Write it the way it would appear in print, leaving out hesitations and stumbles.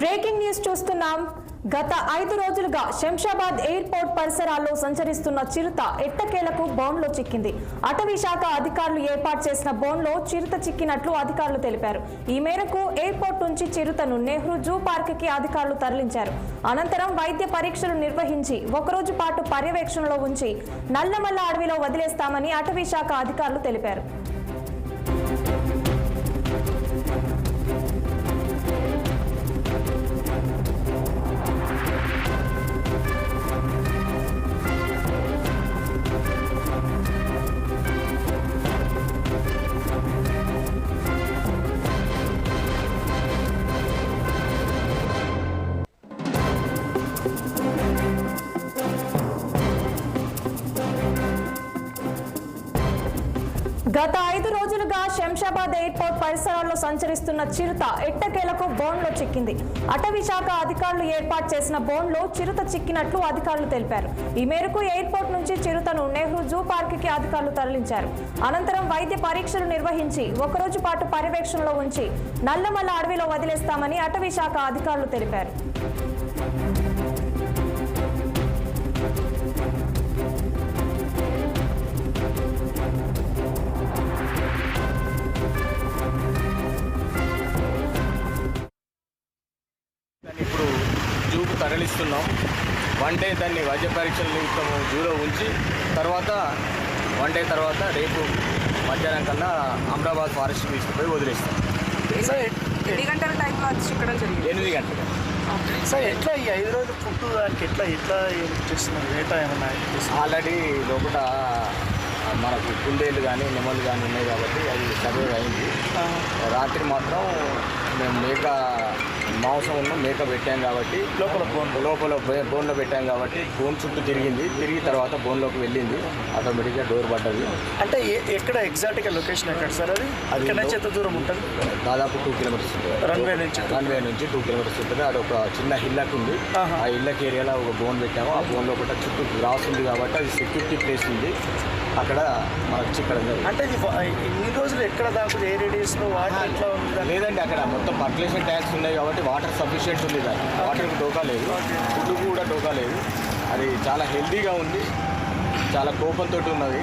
Breaking news చూస్తున్నాం. గత 5 రోజులుగా శంషాబాద్ ఎయిర్పోర్ట్ పరిసరాల్లో సంచరిస్తున్న చిరుత ఎట్టకేలకు బోన్లో చిక్కింది. అటవీ శాఖ అధికారులు ఏర్పాటు చేసిన బోన్లో చిరుత చిక్కినట్లు అధికారులు తెలిపారు. ఈ మేరకు ఎయిర్పోర్ట్ నుంచి చిరుతను నెహ్రూ జూ పార్క్ కి అధికారులు తరలించారు. అనంతరం వైద్య పరీక్షలు నిర్వహించి ఒకరోజు పాటు పర్యవేక్షణలో ఉంచి నల్లమల్ల అడవిలో వదిలేస్తామని అటవీ శాఖ అధికారులు తెలిపారు. గత 5 రోజులుగా శంషాబాద్ ఎయిర్పోర్ట్ పరిసరాల్లో సంచరిస్తున్న చిరుత ఎట్టకేలకు బోన్లో చిక్కింది. అటవీ శాఖ అధికారులు ఏర్పాటు చేసిన బోన్లో చిరుత చిక్కినట్లు అధికారులు తెలిపారు. ఈ మేరకు ఎయిర్పోర్ట్ నుంచి చిరుతను నెహ్రూ జూ పార్క్ కి అధికారులు తరలించారు. అనంతరం వైద్య పరీక్షలు నిర్వహించి ఒకరోజు పాటు పర్యవేక్షణలో ఉంచి నల్లమల్ల అడవిలో వదిలేస్తామని అటవీ శాఖ అధికారులు తెలిపారు. ఇప్పుడు జూకు తరలిస్తున్నాం. 1 డే దాన్ని వైద్య పరీక్షల నిమిత్తం జూలో ఉంచి తర్వాత 1 డే తర్వాత రేపు మధ్యాహ్నం కన్నా అమరాబాద్ ఫారెస్ట్ తీసుకుపోయి వదిలేస్తాం. ఎన్ని గంటల టైంలో వచ్చి ఇక్కడ జరిగింది? 8 గంటలు. సార్ ఎట్లా ఈ 5 రోజులు ఫుడ్ దానికి ఎట్లా చేస్తున్నారు? వేట ఏమన్నా ఆల్రెడీ లోపల మనకు కుందేళ్ళు కానీ నెమలు కానీ ఉన్నాయి కాబట్టి అది సర్వే అయింది. రాత్రి మాత్రం మేము మాంసం ఉన్న మేక పెట్టాం కాబట్టి లోపల బోన్లో పెట్టాం కాబట్టి బోన్ చుట్టూ తిరిగి తర్వాత బోన్లోకి వెళ్ళింది. ఆటోమేటిక్గా డోర్ పడ్డది. అంటే ఎక్కడ ఎగ్జాక్ట్గా లొకేషన్ ఎక్కడ సార్? అది అక్కడ నుంచి ఎంత దూరం ఉంటుంది? దాదాపు 2 కిలోమీటర్స్ ఉంటుంది. రన్వే నుంచి 2 కిలోమీటర్స్ ఉంటుంది. అది ఒక చిన్న హిల్లక్ ఉంది. ఆ హిల్లక్ ఏరియాలో ఒక బోన్ పెట్టాము. ఆ బోన్ లోపల చుట్టూ గ్రాస్ ఉంది కాబట్టి అది సెక్యూరిటీ ప్లేస్ ఉంది. అక్కడ మనకు చిక్కడం అంటే ఇన్ని రోజులు ఎక్కడ దాకా ఏ రేడియస్లో వాటర్ ఎట్లా ఉంది? లేదండి, అక్కడ మొత్తం పర్కులేషన్ ట్యాంక్స్ ఉన్నాయి కాబట్టి వాటర్ సఫిషియెంట్ ఉంది. దాన్ని వాటర్కి డోకా లేదు, ఫుడ్ కూడా డోకా లేదు. అది చాలా హెల్తీగా ఉంది, చాలా కోపంతో ఉన్నది.